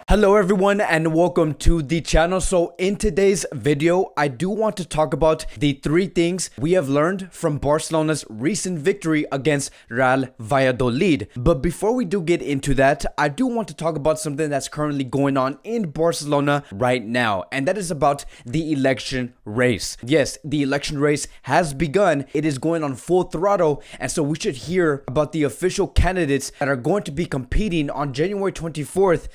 Hello everyone and welcome to the channel. So in today's video, I do want to talk about the three things we have learned from Barcelona's recent victory against Real Valladolid. But before we do get into that, I do want to talk about something that's currently going on in Barcelona right now, and that is about the election race. Yes, the election race has begun. It is going on full throttle, and so we should hear about the official candidates that are going to be competing on January 24th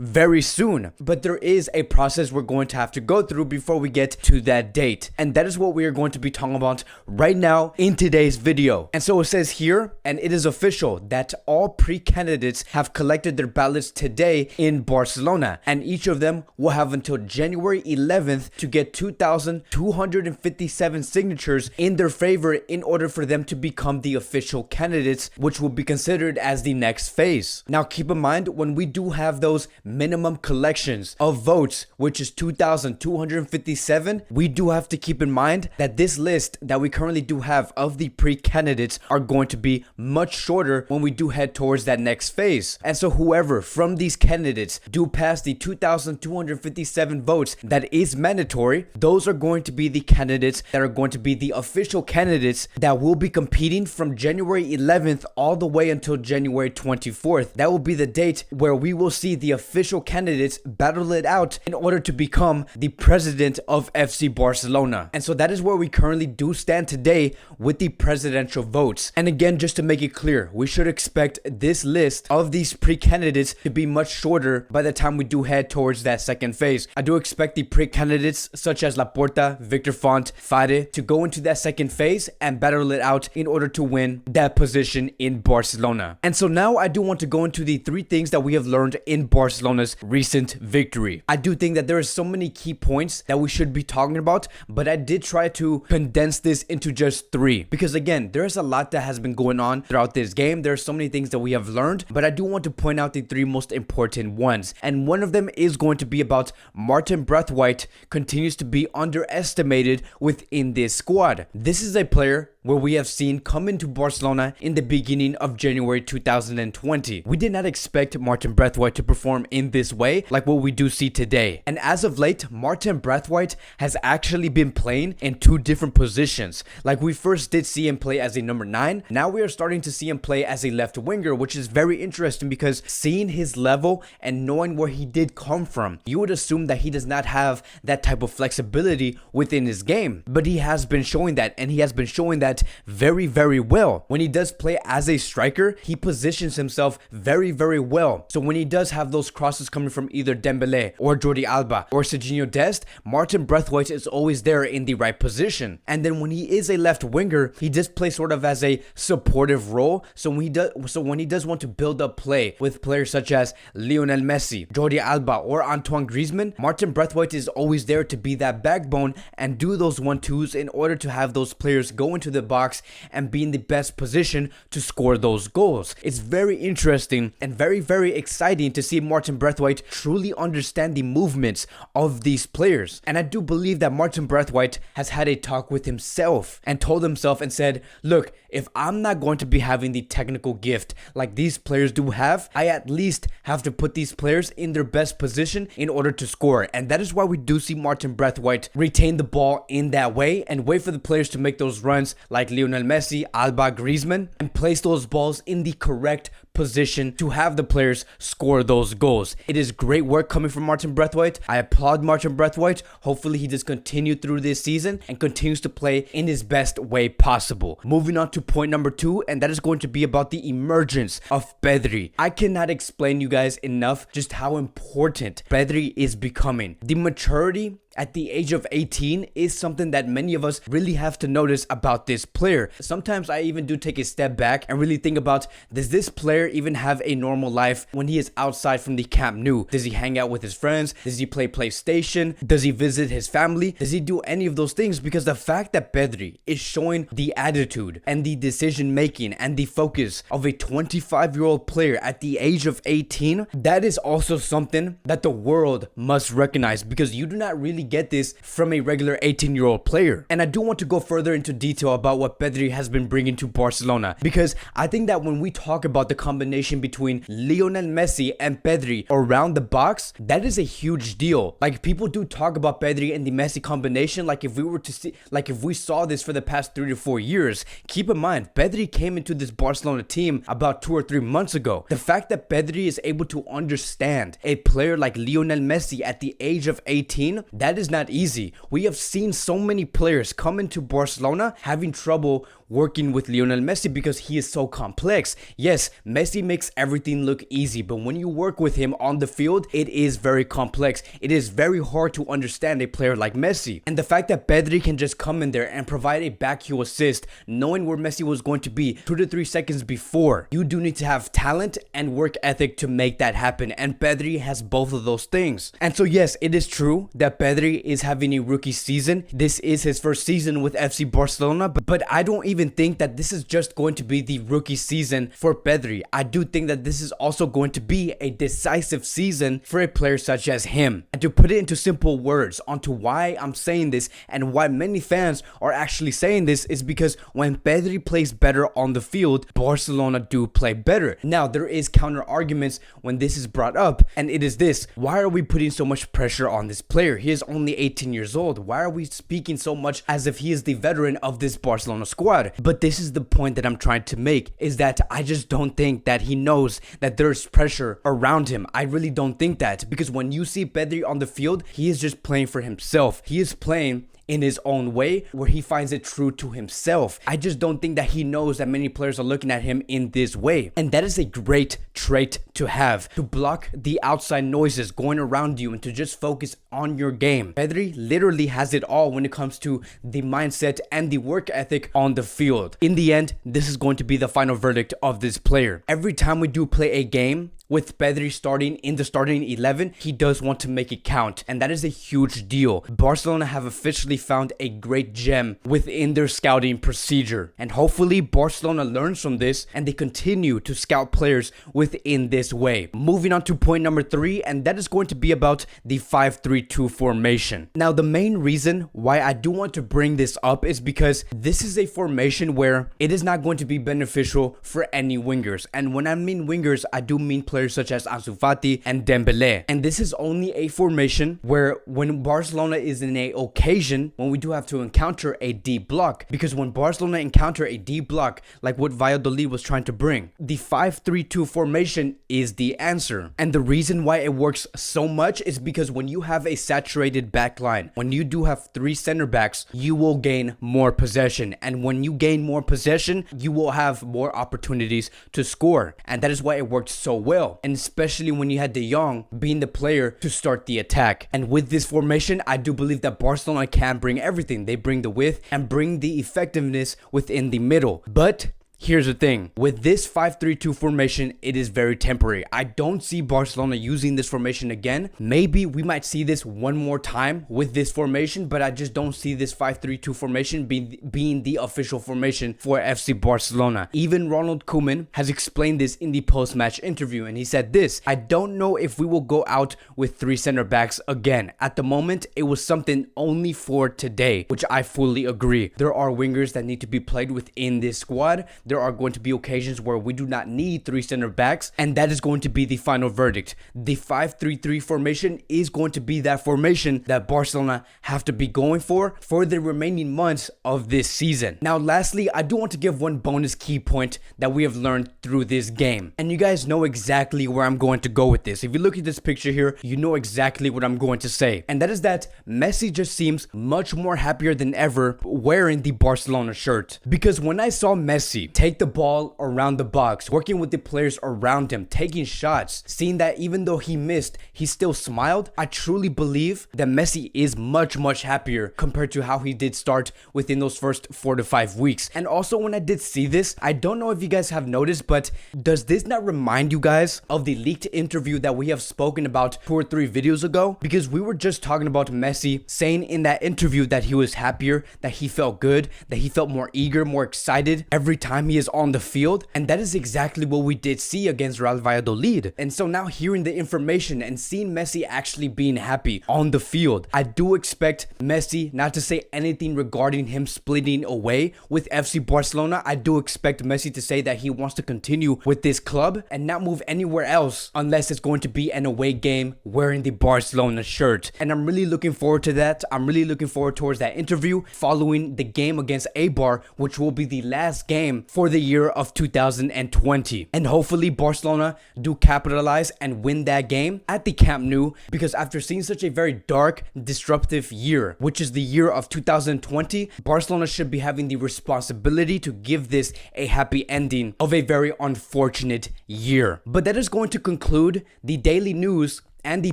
very soon. But there is a process we're going to have to go through before we get to that date, and that is what we are going to be talking about right now in today's video. And so it says here, and it is official, that all pre-candidates have collected their ballots today in Barcelona, and each of them will have until January 11th to get 2,257 signatures in their favor in order for them to become the official candidates, which will be considered as the next phase. Now keep in mind, when we do have those minimum collections of votes, which is 2,257, we do have to keep in mind that this list that we currently do have of the pre-candidates are going to be much shorter when we do head towards that next phase. And so whoever from these candidates do pass the 2,257 votes that is mandatory, those are going to be the candidates that are going to be the official candidates that will be competing from January 11th all the way until January 24th. That will be the date where we will see the official candidates battle it out in order to become the president of FC Barcelona. And so that is where we currently do stand today with the presidential votes. And again, just to make it clear, we should expect this list of these pre-candidates to be much shorter by the time we do head towards that second phase. I do expect the pre-candidates such as Laporta, Victor Font, Fade to go into that second phase and battle it out in order to win that position in Barcelona. And so now I do want to go into the three things that we have learned in Barcelona's recent victory. I do think that there are so many key points that we should be talking about, but I did try to condense this into just three, because again, there's a lot that has been going on throughout this game. There are so many things that we have learned, but I do want to point out the three most important ones. And one of them is going to be about Martin Braithwaite continues to be underestimated within this squad. This is a player where we have seen come into Barcelona in the beginning of January 2020. We did not expect Martin Braithwaite to perform in this way like what we do see today. And as of late, Martin Braithwaite has actually been playing in two different positions. Like we first did see him play as a number 9. Now we are starting to see him play as a left winger, which is very interesting because seeing his level and knowing where he did come from, you would assume that he does not have that type of flexibility within his game. But he has been showing that, and he has been showing that very well. When he does play as a striker, he positions himself very well. So when he does have those crosses coming from either Dembele or Jordi Alba or Serginho Dest, Martin Braithwaite is always there in the right position. And then when he is a left winger, he does play sort of as a supportive role. So when he does want to build up play with players such as Lionel Messi, Jordi Alba or Antoine Griezmann, Martin Braithwaite is always there to be that backbone and do those 1-2s in order to have those players go into the box and be in the best position to score those goals. It's very interesting and very exciting to see Martin Braithwaite truly understand the movements of these players. And I do believe that Martin Braithwaite has had a talk with himself and told himself and said, look, if I'm not going to be having the technical gift like these players do have, I at least have to put these players in their best position in order to score. And that is why we do see Martin Braithwaite retain the ball in that way and wait for the players to make those runs like Lionel Messi, Alba, Griezmann, and place those balls in the correct position to have the players score those goals. It is great work coming from Martin Braithwaite. I applaud Martin Braithwaite. Hopefully he does continue through this season and continues to play in his best way possible. Moving on to point number 2, and that is going to be about the emergence of Pedri. I cannot explain you guys enough just how important Pedri is becoming. The maturity at the age of 18 is something that many of us really have to notice about this player. Sometimes I even do take a step back and really think about, does this player even have a normal life when he is outside from the Camp Nou? Does he hang out with his friends? Does he play PlayStation? Does he visit his family? Does he do any of those things? Because the fact that Pedri is showing the attitude and the decision making and the focus of a 25-year-old player at the age of 18, that is also something that the world must recognize, because you do not really get this from a regular 18-year-old player. And I do want to go further into detail about what Pedri has been bringing to Barcelona, because I think that when we talk about the combination between Lionel Messi and Pedri around the box, that is a huge deal. Like, people do talk about Pedri and the Messi combination like if we saw this for the past 3 to 4 years. Keep in mind, Pedri came into this Barcelona team about 2 or 3 months ago. The fact that Pedri is able to understand a player like Lionel Messi at the age of 18, that is not easy. We have seen so many players come into Barcelona having trouble working with Lionel Messi because he is so complex. Yes, Messi makes everything look easy, but when you work with him on the field, it is very complex. It is very hard to understand a player like Messi. And the fact that Pedri can just come in there and provide a backheel assist, knowing where Messi was going to be 2 to 3 seconds before, you do need to have talent and work ethic to make that happen. And Pedri has both of those things. And so yes, it is true that Pedri is having a rookie season. This is his first season with FC Barcelona, but I don't even think that this is just going to be the rookie season for Pedri. I do think that this is also going to be a decisive season for a player such as him. And to put it into simple words onto why I'm saying this and why many fans are actually saying this is because when Pedri plays better on the field, Barcelona do play better. Now, there is counter arguments when this is brought up, and it is this: why are we putting so much pressure on this player? He is only 18 years old. Why are we speaking so much as if he is the veteran of this Barcelona squad? But this is the point that I'm trying to make, is that I just don't think that he knows that there's pressure around him. I really don't think that, because when you see Pedri on the field, he is just playing for himself. He is playing in his own way where he finds it true to himself. I just don't think that he knows that many players are looking at him in this way. And that is a great trait to have, to block the outside noises going around you and to just focus on your game. Pedri literally has it all when it comes to the mindset and the work ethic on the field. In the end, this is going to be the final verdict of this player. Every time we do play a game with Pedri starting in the starting 11, he does want to make it count, and that is a huge deal. Barcelona have officially found a great gem within their scouting procedure, and hopefully Barcelona learns from this and they continue to scout players within this way. Moving on to point number 3, and that is going to be about the 5-3-2 formation. Now, the main reason why I do want to bring this up is because this is a formation where it is not going to be beneficial for any wingers, and when I mean wingers, I do mean players such as Ansu Fati and Dembele. And this is only a formation where when Barcelona is in a occasion when we do have to encounter a deep block, because when Barcelona encounter a deep block like what Valladolid was trying to bring, the 5-3-2 formation is the answer. And the reason why it works so much is because when you have a saturated back line, when you do have 3 center backs, you will gain more possession, and when you gain more possession, you will have more opportunities to score. And that is why it worked so well. And especially when you had De Jong being the player to start the attack. And with this formation, I do believe that Barcelona can bring everything. They bring the width and bring the effectiveness within the middle. But here's the thing, with this 5-3-2 formation, it is very temporary. I don't see Barcelona using this formation again. Maybe we might see this one more time with this formation, but I just don't see this 5-3-2 formation being the official formation for FC Barcelona. Even Ronald Koeman has explained this in the post-match interview, and he said this: I don't know if we will go out with 3 center backs again. At the moment, it was something only for today, which I fully agree. There are wingers that need to be played within this squad. There are going to be occasions where we do not need 3 center backs, and that is going to be the final verdict. The 5-3-3 formation is going to be that formation that Barcelona have to be going for the remaining months of this season. Now, lastly, I do want to give one bonus key point that we have learned through this game, and you guys know exactly where I'm going to go with this. If you look at this picture here, you know exactly what I'm going to say, and that is that Messi just seems much more happier than ever wearing the Barcelona shirt. Because when I saw Messi take the ball around the box, working with the players around him, taking shots, seeing that even though he missed, he still smiled, I truly believe that Messi is much happier compared to how he did start within those first 4 to 5 weeks. And also, when I did see this, I don't know if you guys have noticed, but does this not remind you guys of the leaked interview that we have spoken about 2 or 3 videos ago? Because we were just talking about Messi saying in that interview that he was happier, that he felt good, that he felt more eager, more excited every time time he is on the field, and that is exactly what we did see against Real Valladolid. And so now hearing the information and seeing Messi actually being happy on the field, I do expect Messi not to say anything regarding him splitting away with FC Barcelona. I do expect Messi to say that he wants to continue with this club and not move anywhere else unless it's going to be an away game wearing the Barcelona shirt. And I'm really looking forward to that. I'm really looking forward towards that interview following the game against Eibar, which will be the last game for the year of 2020. And hopefully Barcelona do capitalize and win that game at the Camp Nou, because after seeing such a very dark, disruptive year, which is the year of 2020, Barcelona should be having the responsibility to give this a happy ending of a very unfortunate year. But that is going to conclude the daily news and the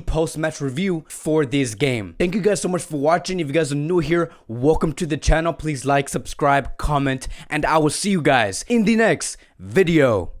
post-match review for this game. Thank you guys so much for watching. If you guys are new here, welcome to the channel. Please like, subscribe, comment, and I will see you guys in the next video.